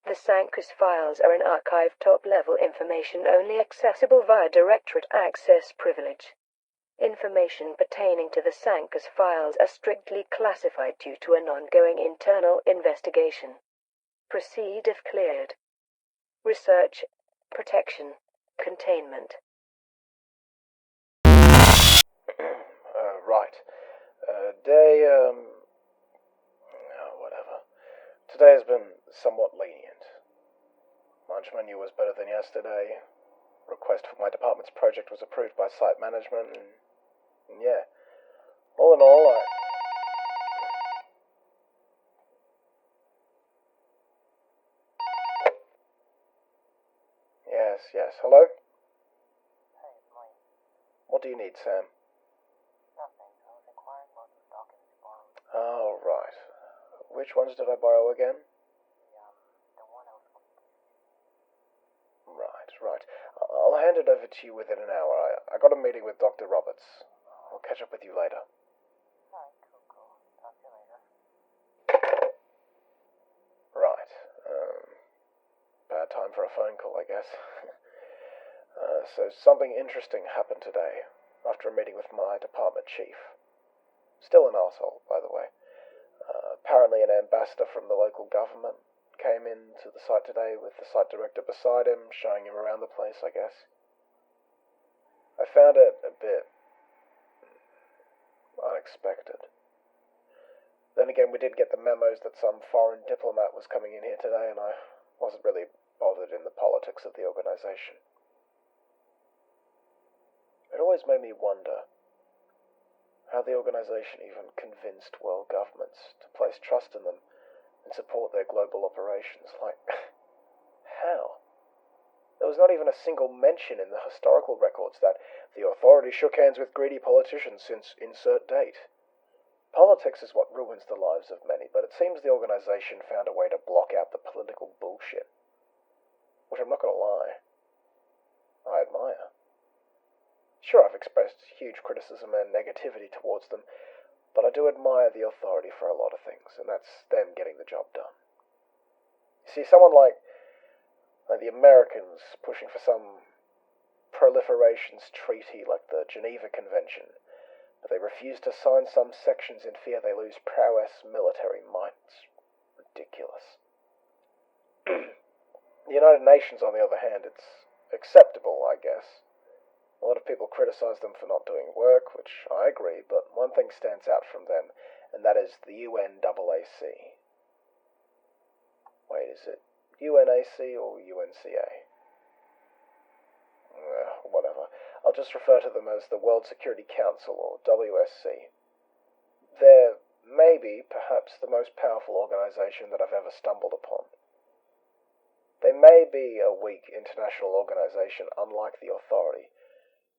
The Sancus files are an archive top-level information only accessible via Directorate Access Privilege. Information pertaining to the Sancus files are strictly classified due to an ongoing internal investigation. Proceed if cleared. Research, protection, containment. Right. Whatever. Today has been somewhat lenient. Lunch menu was better than yesterday. Request for my department's project was approved by site management, and yeah. All in all, Yes. Hello? Hey, it's Mike. What do you need, Sam? Nothing. I was inquiring about those documents you borrowed. Oh, right. Which ones did I borrow again? The one I was supposed to give you. Right. I'll hand it over to you within an hour. I got a meeting with Dr. Roberts. I'll catch up with you later. Alright, cool. Talk to you later. Right. Bad time for a phone call, I guess. So something interesting happened today after a meeting with my department chief. Still an arsehole, by the way. Apparently an ambassador from the local government came into the site today with the site director beside him, showing him around the place, I guess. I found it a bit unexpected. Then again, we did get the memos that some foreign diplomat was coming in here today, and I wasn't really bothered in the politics of the organization. It always made me wonder how the organization even convinced world governments to place trust in them and support their global operations. Like, how? There was not even a single mention in the historical records that the authority shook hands with greedy politicians since insert date. Politics is what ruins the lives of many, but it seems the organization found a way to block out the political bullshit. Which I'm not going to lie, I admire. Sure, I've expressed huge criticism and negativity towards them, but I do admire the authority for a lot of things, and that's them getting the job done. You see, someone like the Americans pushing for some proliferations treaty like the Geneva Convention, but they refuse to sign some sections in fear they lose prowess military might. It's ridiculous. The United Nations, on the other hand, it's acceptable, I guess. A lot of people criticize them for not doing work, which I agree, but one thing stands out from them, and that is the UNAAC. Wait, is it UNAC or UNCA? Whatever. I'll just refer to them as the World Security Council, or WSC. They're maybe, perhaps, the most powerful organization that I've ever stumbled upon. They may be a weak international organization, unlike the authority,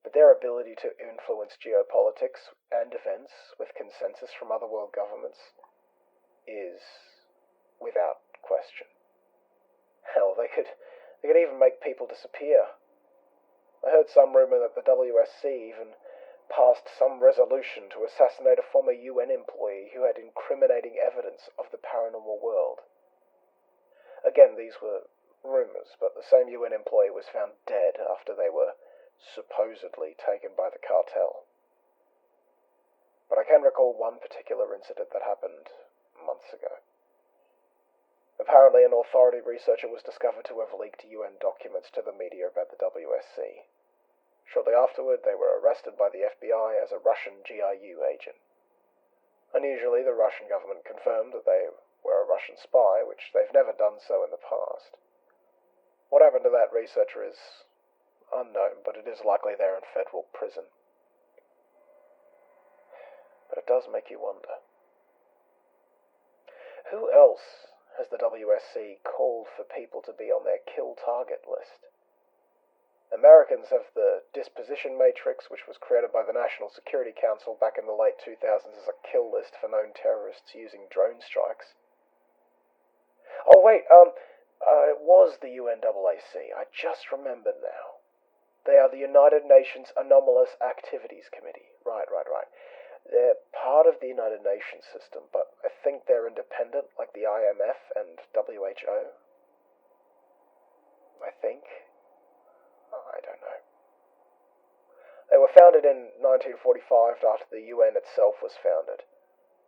but their ability to influence geopolitics and events with consensus from other world governments is without question. Hell, they could even make people disappear. I heard some rumor that the WSC even passed some resolution to assassinate a former UN employee who had incriminating evidence of the paranormal world. Again, these were rumors, but the same UN employee was found dead after they were supposedly taken by the cartel. But I can recall one particular incident that happened months ago. Apparently, an authority researcher was discovered to have leaked UN documents to the media about the WSC. Shortly afterward, they were arrested by the FBI as a Russian GRU agent. Unusually, the Russian government confirmed that they were a Russian spy, which they've never done so in the past. What happened to that researcher is unknown, but it is likely they're in federal prison. But it does make you wonder. Who else has the WSC called for people to be on their kill target list? Americans have the disposition matrix, which was created by the National Security Council back in the late 2000s as a kill list for known terrorists using drone strikes. Oh wait, it was the UNAAC. I just remembered now. They are the United Nations Anomalous Activities Committee. Right. They're part of the United Nations system, but I think they're independent, like the IMF and WHO. I think. I don't know. They were founded in 1945 after the UN itself was founded.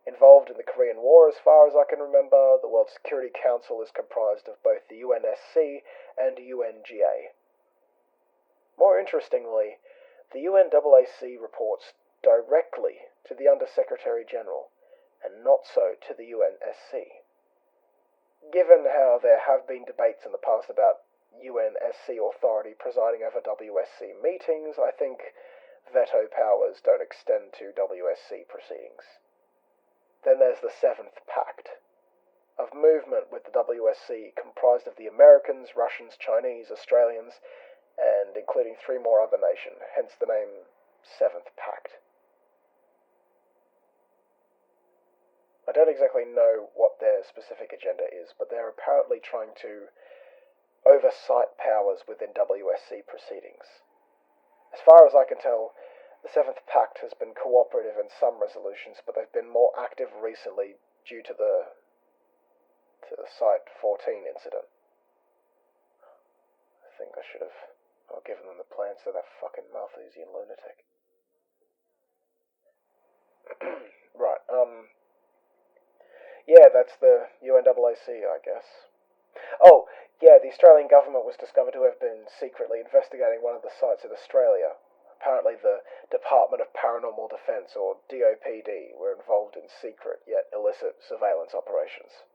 Involved in the Korean War, as far as I can remember, the World Security Council is comprised of both the UNSC and UNGA. More interestingly, the UNAAC reports directly to the Under-Secretary General, and not so to the UNSC. Given how there have been debates in the past about UNSC Authority presiding over WSC meetings, I think veto powers don't extend to WSC proceedings. Then there's the Seventh Pact, of movement with the WSC comprised of the Americans, Russians, Chinese, Australians, and including 3 more other nations, hence the name Seventh Pact. I don't exactly know what their specific agenda is, but they're apparently trying to oversight powers within WSC proceedings. As far as I can tell, the Seventh Pact has been cooperative in some resolutions, but they've been more active recently due to the Site 14 incident. I think I should have given them the plans to that fucking Malthusian lunatic. Right, yeah, that's the UNAAC, I guess. Oh, yeah, the Australian government was discovered to have been secretly investigating one of the sites in Australia. Apparently the Department of Paranormal Defence, or DOPD, were involved in secret yet illicit surveillance operations.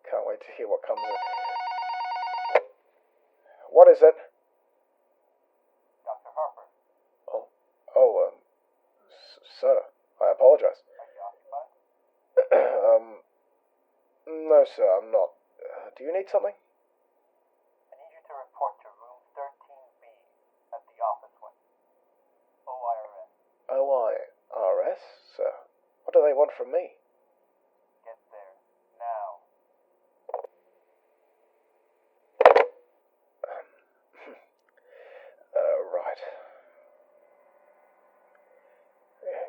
Can't wait to hear what comes of it. What is it? Dr. Harper, Sir, I apologize. are you occupied? No, sir, I'm not. Do you need something? I need you to report to room 13B at the office wing. OIRS. OIRS, sir? What do they want from me? Get there. Now. Right.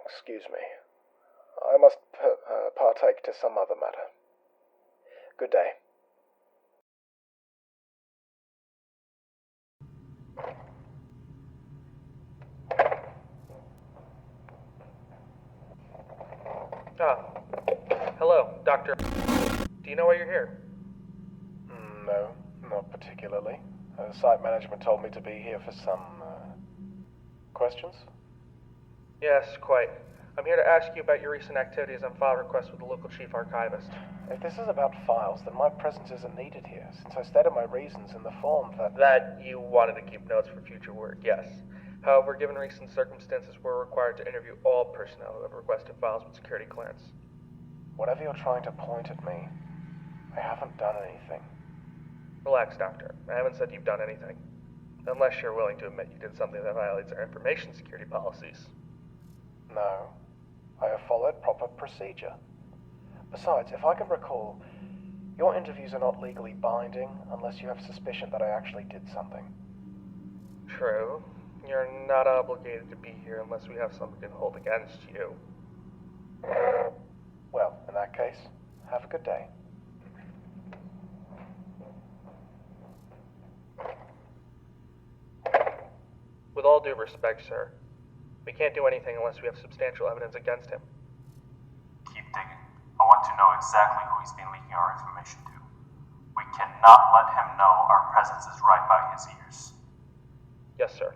Excuse me. I must partake to some other matter. Good day. Hello, Doctor. Do you know why you're here? No, not particularly. Site management told me to be here for some, questions? Yes, quite. I'm here to ask you about your recent activities and file requests with the local chief archivist. If this is about files, then my presence isn't needed here, since I stated my reasons in the form that... That you wanted to keep notes for future work, yes. However, given recent circumstances, we're required to interview all personnel who have requested files with security clearance. Whatever you're trying to point at me, I haven't done anything. Relax, Doctor. I haven't said you've done anything. Unless you're willing to admit you did something that violates our information security policies. No, I have followed proper procedure. Besides, if I can recall, your interviews are not legally binding unless you have suspicion that I actually did something. True. You're not obligated to be here unless we have something to hold against you. Well, in that case, have a good day. With all due respect, sir, we can't do anything unless we have substantial evidence against him. Keep digging. I want to know exactly who he's been leaking our information to. We cannot let him know our presence is right by his ears. Yes, sir.